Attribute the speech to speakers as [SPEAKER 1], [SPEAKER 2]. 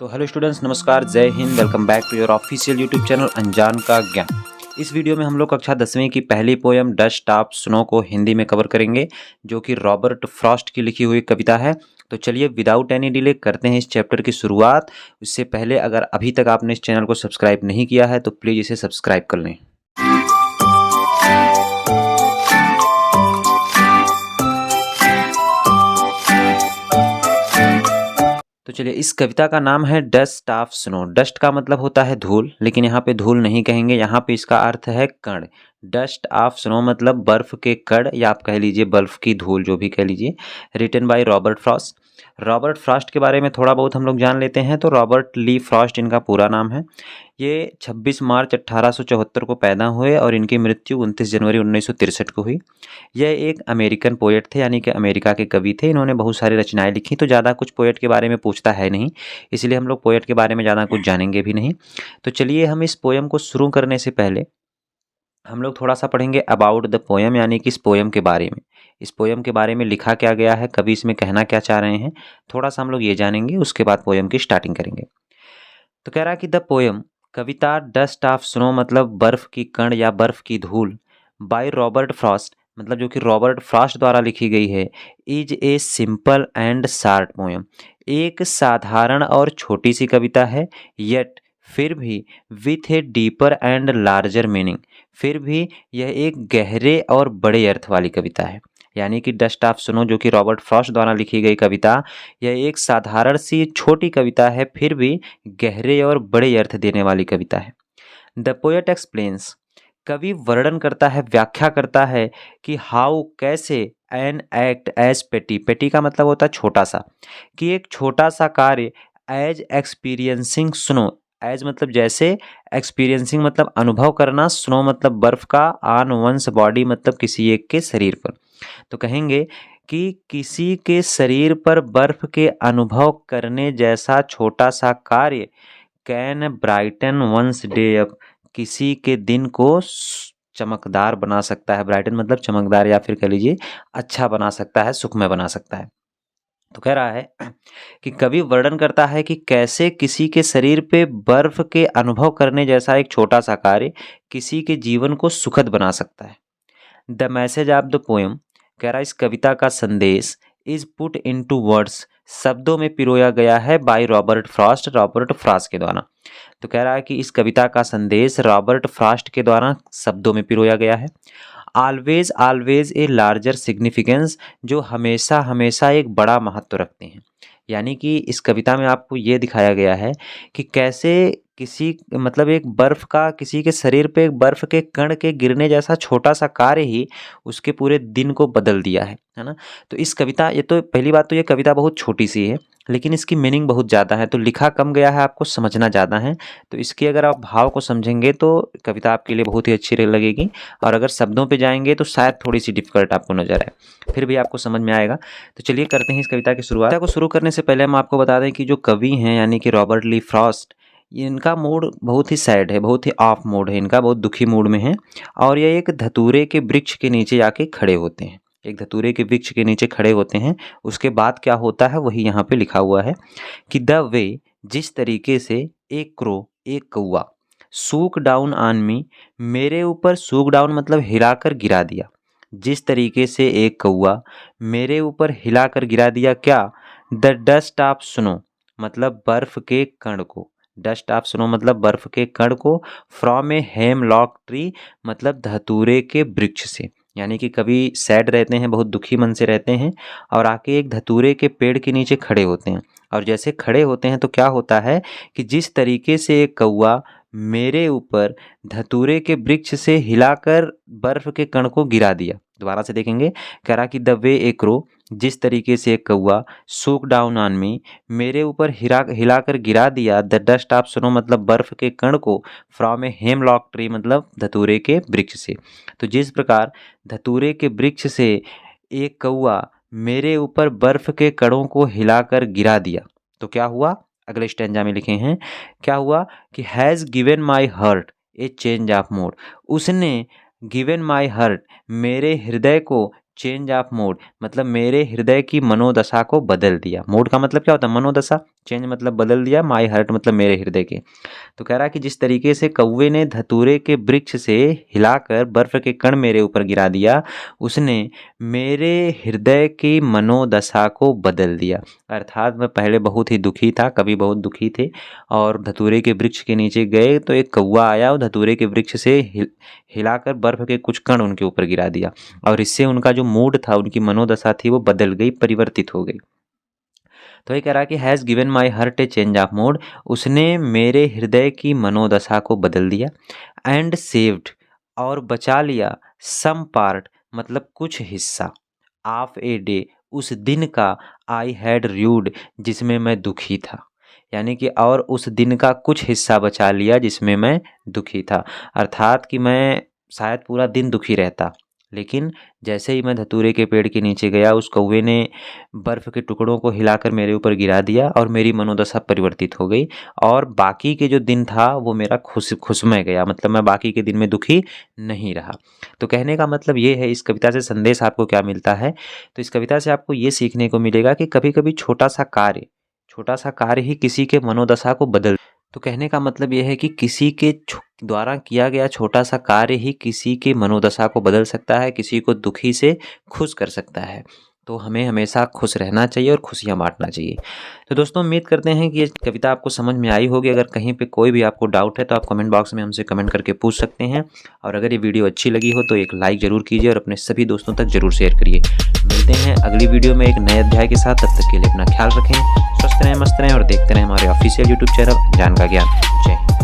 [SPEAKER 1] तो hello students, नमस्कार, जय हिंद। Welcome back to your official YouTube channel अनजान का ज्ञान। इस वीडियो में हम लोग कक्षा 10वीं की पहली पोयम डस्ट ऑफ स्नो को हिंदी में कवर करेंगे, जो कि रॉबर्ट फ्रॉस्ट की लिखी हुई कविता है। तो चलिए विदाउट एनी डिले करते हैं इस चैप्टर की शुरुआत। उससे पहले अगर अभी तक आपने इस चैनल को सब्सक्राइब नहीं किया है तो प्लीज़ इसे सब्सक्राइब कर लें। तो चलिए, इस कविता का नाम है डस्ट ऑफ स्नो। डस्ट का मतलब होता है धूल, लेकिन यहाँ पे धूल नहीं कहेंगे, यहाँ पे इसका अर्थ है कण। डस्ट ऑफ स्नो मतलब बर्फ के कण, या आप कह लीजिए बर्फ की धूल, जो भी कह लीजिए। Written by Robert Frost. Robert Frost के बारे में थोड़ा बहुत हम लोग जान लेते हैं। तो रॉबर्ट ली फ्रॉस्ट इनका पूरा नाम है। ये 26 मार्च 1874 को पैदा हुए और इनकी मृत्यु 29 जनवरी 1963 को हुई। यह एक अमेरिकन पोएट थे, यानी कि अमेरिका के कवि थे। इन्होंने बहुत सारी रचनाएं लिखी। तो ज़्यादा कुछ पोएट के बारे में पूछता है नहीं, इसलिए हम लोग पोएट के बारे में ज़्यादा कुछ जानेंगे भी नहीं। तो चलिए, हम इस पोएम को शुरू करने से पहले हम लोग थोड़ा सा पढ़ेंगे अबाउट द पोएम, यानी कि इस पोएम के बारे में। इस पोएम के बारे में लिखा क्या गया है, कवि इसमें कहना क्या चाह रहे हैं, थोड़ा सा हम लोग ये जानेंगे। उसके बाद पोएम की स्टार्टिंग करेंगे। तो कह रहा है कि the poem, Kavita dust of snow मतलब बर्फ की कण या बर्फ की धूल, बाय रॉबर्ट फ्रॉस्ट मतलब जो कि रॉबर्ट फ्रॉस्ट द्वारा लिखी गई है, is a simple and short poem. एक साधारण और छोटी सी कविता है, येट फिर भी with a deeper and larger meaning, फिर भी यह एक गहरे और बड़े अर्थ वाली कविता है। यानी कि डस्ट ऑफ स्नो जो कि रॉबर्ट फ्रॉस्ट द्वारा लिखी गई कविता, यह एक साधारण सी छोटी कविता है, फिर भी गहरे और बड़े अर्थ देने वाली कविता है। द पोएट एक्सप्लेन्स, कवि वर्णन करता है, व्याख्या करता है कि हाउ कैसे एन एक्ट एज पेटी, पेटी का मतलब होता है छोटा सा, कि एक छोटा सा कार्य एज एक्सपीरियंसिंग स्नो, एज मतलब जैसे, एक्सपीरियंसिंग मतलब अनुभव करना, स्नो मतलब बर्फ का, ऑन वंस बॉडी मतलब किसी एक के शरीर पर। तो कहेंगे कि किसी के शरीर पर बर्फ के अनुभव करने जैसा छोटा सा कार्य can brighten one's day up, किसी के दिन को चमकदार बना सकता है। ब्राइटन मतलब चमकदार, या फिर कह लीजिए अच्छा बना सकता है, सुखमय बना सकता है। तो कह रहा है कि कवि वर्णन करता है कि कैसे किसी के शरीर पे बर्फ के अनुभव करने जैसा एक छोटा सा कार्य किसी के जीवन को सुखद बना सकता है। The message of the poem, कह रहा है इस कविता का संदेश, इज पुट इनटू वर्ड्स, शब्दों में पिरोया गया है, bye Robert Frost, Robert Frost के द्वारा। तो कह रहा है कि इस कविता का संदेश रॉबर्ट फ्रॉस्ट के द्वारा शब्दों में पिरोया गया है। Always always a larger significance, जो हमेशा हमेशा एक बड़ा महत्व रखते हैं। यानी कि इस कविता में आपको ये दिखाया गया है कि कैसे किसी मतलब एक बर्फ का, किसी के शरीर पे एक बर्फ के कण के गिरने जैसा छोटा सा कार्य ही उसके पूरे दिन को बदल दिया है ना। तो इस कविता, ये तो पहली बात तो ये कविता बहुत छोटी सी है, लेकिन इसकी मीनिंग बहुत ज़्यादा है। तो लिखा कम गया है, आपको समझना ज़्यादा है। तो इसके अगर आप भाव को समझेंगे तो कविता आपके लिए बहुत ही अच्छी लगेगी, और अगर शब्दों पे जाएंगे तो शायद थोड़ी सी डिफिकल्ट आपको नजर आए, फिर भी आपको समझ में आएगा। तो चलिए करते हैं इस कविता की शुरुआत। कविता को शुरू करने से पहले हम आपको बता दें कि जो कवि हैं, यानी कि रॉबर्ट ली फ्रॉस्ट, इनका मूड बहुत ही सैड है, बहुत ही ऑफ मूड है इनका, बहुत दुखी मूड में है। और ये एक धतूरे के वृक्ष के नीचे जाके खड़े होते हैं, एक धतूरे के वृक्ष के नीचे खड़े होते हैं। उसके बाद क्या होता है वही यहाँ पे लिखा हुआ है कि द वे, जिस तरीके से, एक क्रो, एक कौआ, सूक डाउन ऑन मी, मेरे ऊपर, सूक डाउन मतलब हिलाकर गिरा दिया, जिस तरीके से एक कौआ मेरे ऊपर हिलाकर गिरा दिया, क्या, द डस्ट ऑफ स्नो मतलब बर्फ के कण को, डस्ट ऑफ स्नो मतलब बर्फ के कण को, फ्रॉम ए हेमलॉक ट्री मतलब धतूरे के वृक्ष से। यानी कि कभी सैड रहते हैं, बहुत दुखी मन से रहते हैं, और आके एक धतूरे के पेड़ के नीचे खड़े होते हैं। और जैसे खड़े होते हैं तो क्या होता है कि जिस तरीके से एक कौआ मेरे ऊपर धतूरे के वृक्ष से हिलाकर बर्फ के कण को गिरा दिया। दोबारा से देखेंगे, कह रहा कि द वे ए क्रो, जिस तरीके से एक कौआ, सूक डाउन ऑन मी, मेरे ऊपर हिलाकर गिरा दिया, द डस्ट ऑफ स्नो मतलब बर्फ के कण को, फ्रॉम ए हेमलॉक ट्री मतलब धतूरे के वृक्ष से। तो जिस प्रकार धतूरे के वृक्ष से एक कौआ मेरे ऊपर बर्फ के कणों को हिलाकर गिरा दिया, तो क्या हुआ, अगले स्टैंजा में लिखे हैं, क्या हुआ कि has given my hurt A change of mood, उसने गिवन माई हर्ट मेरे हृदय को चेंज ऑफ मूड मतलब मेरे हृदय की मनोदशा को बदल दिया। मूड का मतलब क्या होता है? मनोदशा। चेंज मतलब बदल दिया, माई हार्ट मतलब मेरे हृदय के। तो कह रहा है कि जिस तरीके से कौवे ने धतूरे के वृक्ष से हिलाकर बर्फ के कण मेरे ऊपर गिरा दिया, उसने मेरे हृदय की मनोदशा को बदल दिया। अर्थात मैं पहले बहुत ही दुखी था, कभी बहुत दुखी थे, और धतूरे के वृक्ष के नीचे गए तो एक कौवा आया और धतूरे के वृक्ष से हिलाकर बर्फ के कुछ कण उनके ऊपर गिरा दिया, और इससे उनका जो मूड था, उनकी मनोदशा थी, वो बदल गई, परिवर्तित हो गई। तो ये कह रहा है कि has given my heart A change of mood, उसने मेरे हृदय की मनोदशा को बदल दिया। एंड सेव्ड और बचा लिया, सम पार्ट मतलब कुछ हिस्सा, ऑफ ए डे उस दिन का, आई हैड रूड जिसमें मैं दुखी था। यानी कि और उस दिन का कुछ हिस्सा बचा लिया जिसमें मैं दुखी था। अर्थात कि मैं शायद पूरा दिन दुखी रहता, लेकिन जैसे ही मैं धतूरे के पेड़ के नीचे गया, उस कौवे ने बर्फ़ के टुकड़ों को हिलाकर मेरे ऊपर गिरा दिया और मेरी मनोदशा परिवर्तित हो गई, और बाकी के जो दिन था वो मेरा खुशमय गया, मतलब मैं बाकी के दिन में दुखी नहीं रहा। तो कहने का मतलब ये है, इस कविता से संदेश आपको क्या मिलता है? तो इस कविता से आपको ये सीखने को मिलेगा कि कभी कभी छोटा सा कार्य ही किसी के मनोदशा को बदल। तो कहने का मतलब यह है कि किसी के द्वारा किया गया छोटा सा कार्य ही किसी के मनोदशा को बदल सकता है, किसी को दुखी से खुश कर सकता है। तो हमें हमेशा खुश रहना चाहिए और खुशियाँ बांटना चाहिए। तो दोस्तों, उम्मीद करते हैं कि ये कविता आपको समझ में आई होगी। अगर कहीं पे कोई भी आपको डाउट है तो आप कमेंट बॉक्स में हमसे कमेंट करके पूछ सकते हैं, और अगर ये वीडियो अच्छी लगी हो तो एक लाइक ज़रूर कीजिए और अपने सभी दोस्तों तक ज़रूर शेयर करिए। मिलते हैं अगली वीडियो में एक नए अध्याय के साथ। तब तक के लिए अपना ख्याल रखें, स्वस्थ रहें, मस्त रहें और देखते रहें हमारे ऑफिशियल यूट्यूब चैनल अनजान का ज्ञान। जय हिंद।